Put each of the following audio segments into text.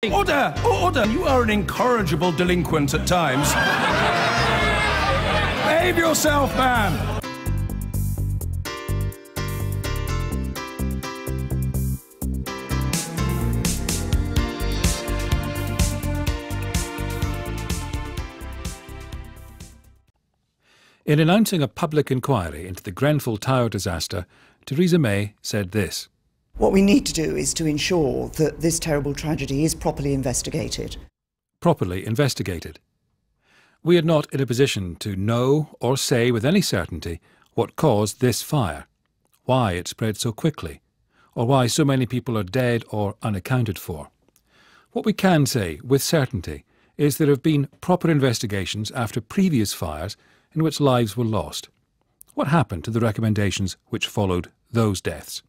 Order! Order! You are an incorrigible delinquent at times. Behave yourself, man! In announcing a public inquiry into the Grenfell Tower disaster, Theresa May said this. What we need to do is to ensure that this terrible tragedy is properly investigated. Properly investigated. We are not in a position to know or say with any certainty what caused this fire, why it spread so quickly, or why so many people are dead or unaccounted for. What we can say with certainty is there have been proper investigations after previous fires in which lives were lost. What happened to the recommendations which followed those deaths?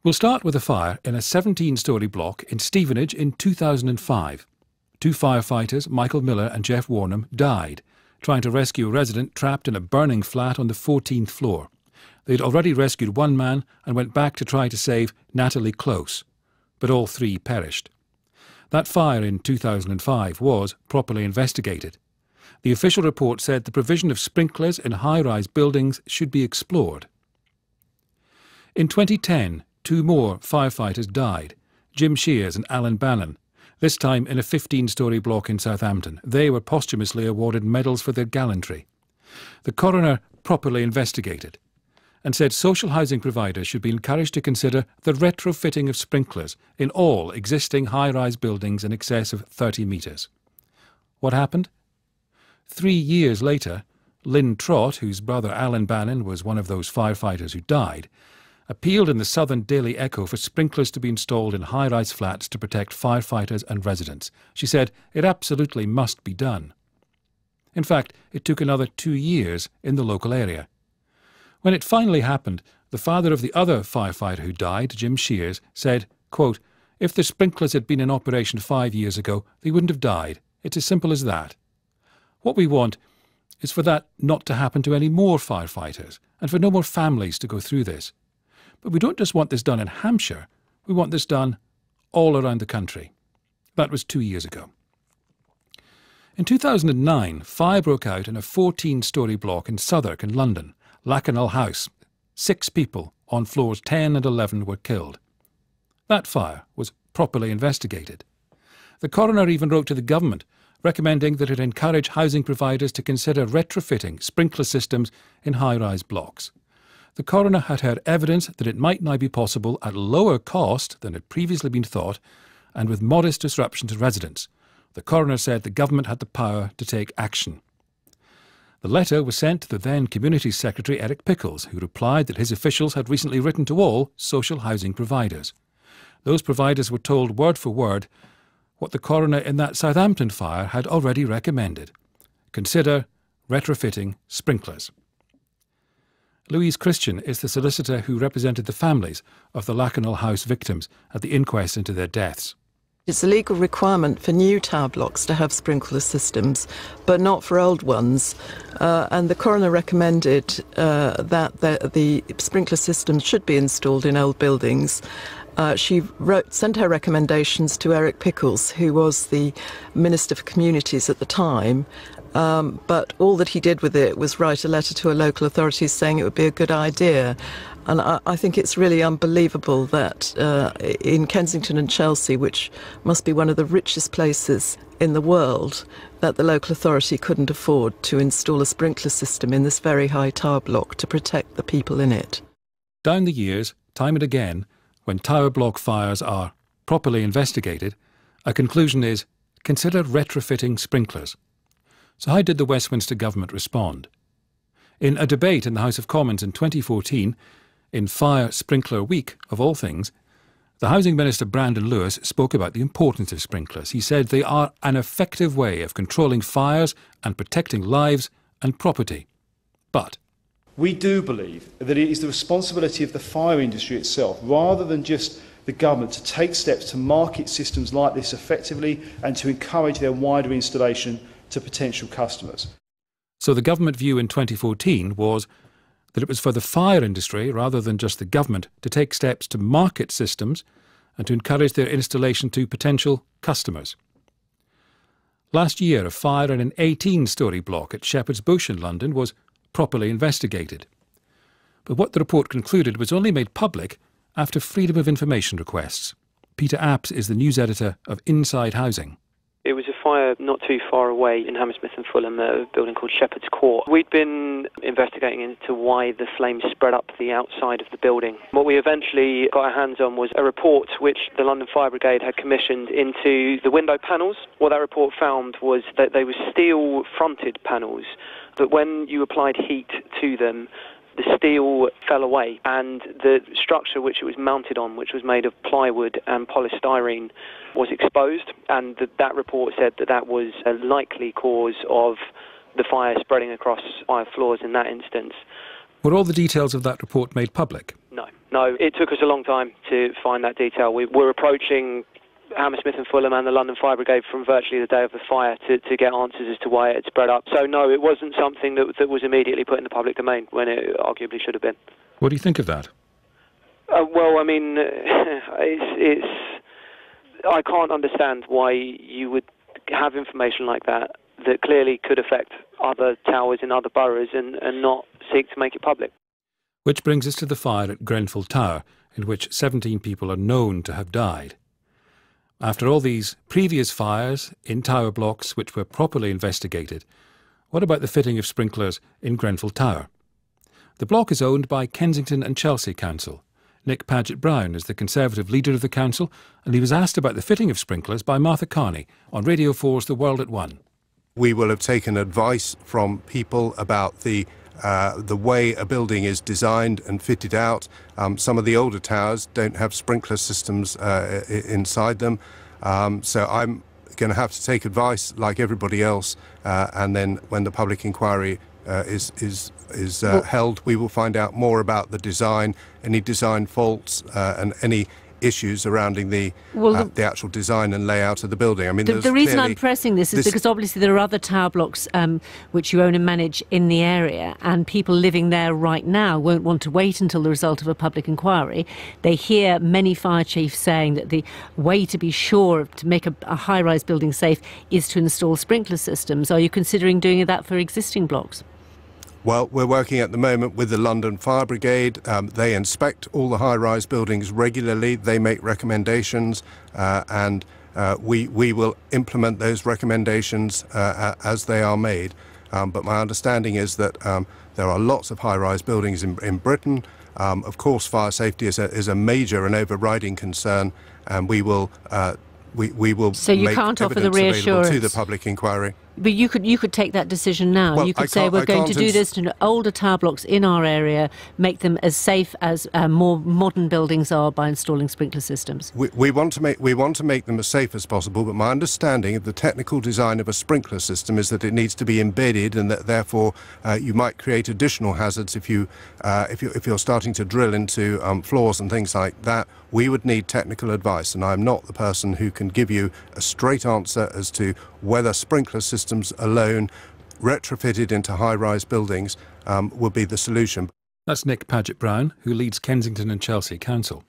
We'll start with a fire in a 17-storey block in Stevenage in 2005. Two firefighters, Michael Miller and Jeff Warnham, died trying to rescue a resident trapped in a burning flat on the 14th floor. They'd already rescued one man and went back to try to save Natalie Close, but all three perished. That fire in 2005 was properly investigated. The official report said the provision of sprinklers in high-rise buildings should be explored. In 2010, two more firefighters died, Jim Shears and Alan Bannon, this time in a 15-storey block in Southampton. They were posthumously awarded medals for their gallantry. The coroner properly investigated and said social housing providers should be encouraged to consider the retrofitting of sprinklers in all existing high-rise buildings in excess of 30 metres. What happened? 3 years later, Lynn Trott, whose brother Alan Bannon was one of those firefighters who died, appealed in the Southern Daily Echo for sprinklers to be installed in high-rise flats to protect firefighters and residents. She said it absolutely must be done. In fact, it took another 2 years in the local area. When it finally happened, the father of the other firefighter who died, Jim Shears, said, quote, "If the sprinklers had been in operation 5 years ago, they wouldn't have died. It's as simple as that. What we want is for that not to happen to any more firefighters and for no more families to go through this. But we don't just want this done in Hampshire, we want this done all around the country." That was 2 years ago. In 2009, fire broke out in a 14-storey block in Southwark in London, Lakanal House. 6 people on floors 10 and 11 were killed. That fire was properly investigated. The coroner even wrote to the government, recommending that it encourage housing providers to consider retrofitting sprinkler systems in high-rise blocks. The coroner had heard evidence that it might now be possible at lower cost than had previously been thought and with modest disruption to residents. The coroner said the government had the power to take action. The letter was sent to the then Communities Secretary Eric Pickles, who replied that his officials had recently written to all social housing providers. Those providers were told word for word what the coroner in that Southampton fire had already recommended. Consider retrofitting sprinklers. Louise Christian is the solicitor who represented the families of the Lakanal House victims at the inquest into their deaths. It's a legal requirement for new tower blocks to have sprinkler systems, but not for old ones. And the coroner recommended that the sprinkler systems should be installed in old buildings. She sent her recommendations to Eric Pickles, who was the Minister for Communities at the time, but all that he did with it was write a letter to a local authority saying it would be a good idea. And I think it's really unbelievable that in Kensington and Chelsea, which must be one of the richest places in the world, that the local authority couldn't afford to install a sprinkler system in this very high tower block to protect the people in it. Down the years, time and again, when tower block fires are properly investigated, a conclusion is consider retrofitting sprinklers. So how did the Westminster government respond? In a debate in the House of Commons in 2014, in Fire Sprinkler Week, of all things, the Housing Minister Brandon Lewis spoke about the importance of sprinklers. He said they are an effective way of controlling fires and protecting lives and property. But we do believe that it is the responsibility of the fire industry itself, rather than just the government, to take steps to market systems like this effectively and to encourage their wider installation to potential customers. So the government view in 2014 was that it was for the fire industry, rather than just the government, to take steps to market systems and to encourage their installation to potential customers. Last year, a fire in an 18-storey block at Shepherd's Bush in London was properly investigated. But what the report concluded was only made public after freedom of information requests. Peter Apps is the news editor of Inside Housing. It was a fire not too far away in Hammersmith and Fulham, a building called Shepherd's Court. We'd been investigating into why the flames spread up the outside of the building. What we eventually got our hands on was a report which the London Fire Brigade had commissioned into the window panels. What that report found was that they were steel-fronted panels, but when you applied heat to them, the steel fell away, and the structure which it was mounted on, which was made of plywood and polystyrene, was exposed, and that report said that that was a likely cause of the fire spreading across 5 floors in that instance. Were all the details of that report made public? No, it took us a long time to find that detail. We were approaching Hammersmith and Fulham and the London Fire Brigade from virtually the day of the fire to get answers as to why it had spread up. So no, it wasn't something that was immediately put in the public domain when it arguably should have been. What do you think of that? Well, I mean, I can't understand why you would have information like that clearly could affect other towers in other boroughs and not seek to make it public. Which brings us to the fire at Grenfell Tower, in which 17 people are known to have died. After all these previous fires in tower blocks which were properly investigated, what about the fitting of sprinklers in Grenfell Tower? The block is owned by Kensington and Chelsea Council. Nick Paget-Brown is the Conservative leader of the council, and he was asked about the fitting of sprinklers by Martha Carney on Radio 4's The World at One. We will have taken advice from people about the way a building is designed and fitted out. Some of the older towers don't have sprinkler systems inside them, so I'm going to have to take advice like everybody else, and then when the public inquiry is held, we will find out more about the design, any design faults, and any issues surrounding the actual design and layout of the building. I mean, the reason I'm pressing this is because obviously there are other tower blocks which you own and manage in the area, and people living there right now won't want to wait until the result of a public inquiry. They hear many fire chiefs saying that the way to be sure to make a high-rise building safe is to install sprinkler systems. Are you considering doing that for existing blocks? Well, we're working at the moment with the London Fire Brigade. They inspect all the high-rise buildings regularly. They make recommendations, and we will implement those recommendations as they are made. But my understanding is that there are lots of high-rise buildings in Britain. Of course, fire safety is a major and overriding concern, and we will so you make can't offer the evidence available reassurance to the public inquiry. But you could take that decision now. Well, you could say we're going to do this to older tower blocks in our area, make them as safe as more modern buildings are by installing sprinkler systems. We want to make them as safe as possible, but my understanding of the technical design of a sprinkler system is that it needs to be embedded, and that therefore you might create additional hazards if you're starting to drill into floors and things like that. We would need technical advice, and I'm not the person who can give you a straight answer as to whether sprinkler systems alone, retrofitted into high-rise buildings, would be the solution. That's Nick Paget-Brown, who leads Kensington and Chelsea Council.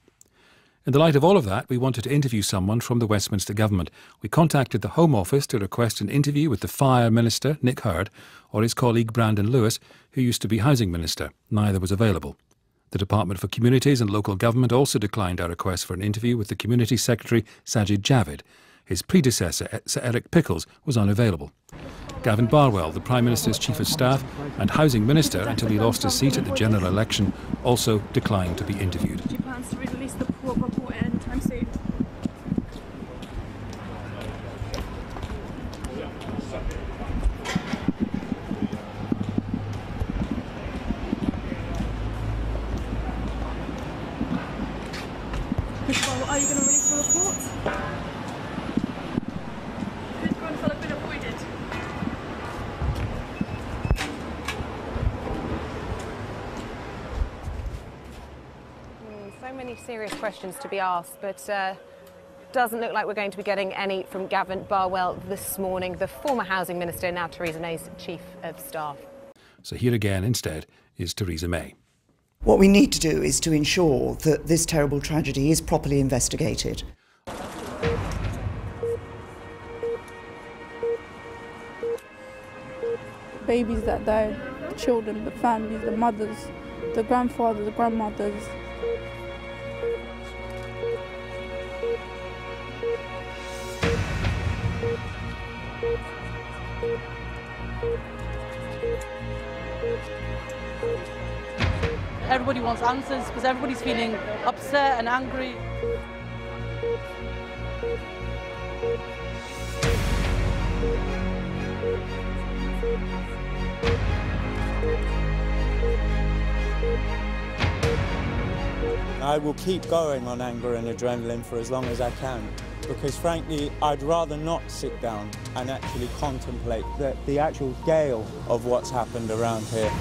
In the light of all of that, we wanted to interview someone from the Westminster Government. We contacted the Home Office to request an interview with the Fire Minister, Nick Hurd, or his colleague Brandon Lewis, who used to be Housing Minister. Neither was available. The Department for Communities and Local Government also declined our request for an interview with the Community Secretary Sajid Javid. His predecessor, Sir Eric Pickles, was unavailable. Gavin Barwell, the Prime Minister's Chief of Staff and Housing Minister until he lost his seat at the general election, also declined to be interviewed. Do you plan to release the report anytime soon? Well, are you going to release the report? Could Grenfell have been avoided? So many serious questions to be asked, but doesn't look like we're going to be getting any from Gavin Barwell this morning, the former Housing Minister, now Theresa May's Chief of Staff. So here again, instead, is Theresa May. What we need to do is to ensure that this terrible tragedy is properly investigated. Babies that died, the children, the families, the mothers, the grandfathers, the grandmothers. Everybody wants answers because everybody's feeling upset and angry. I will keep going on anger and adrenaline for as long as I can, because frankly I'd rather not sit down and actually contemplate the actual scale of what's happened around here.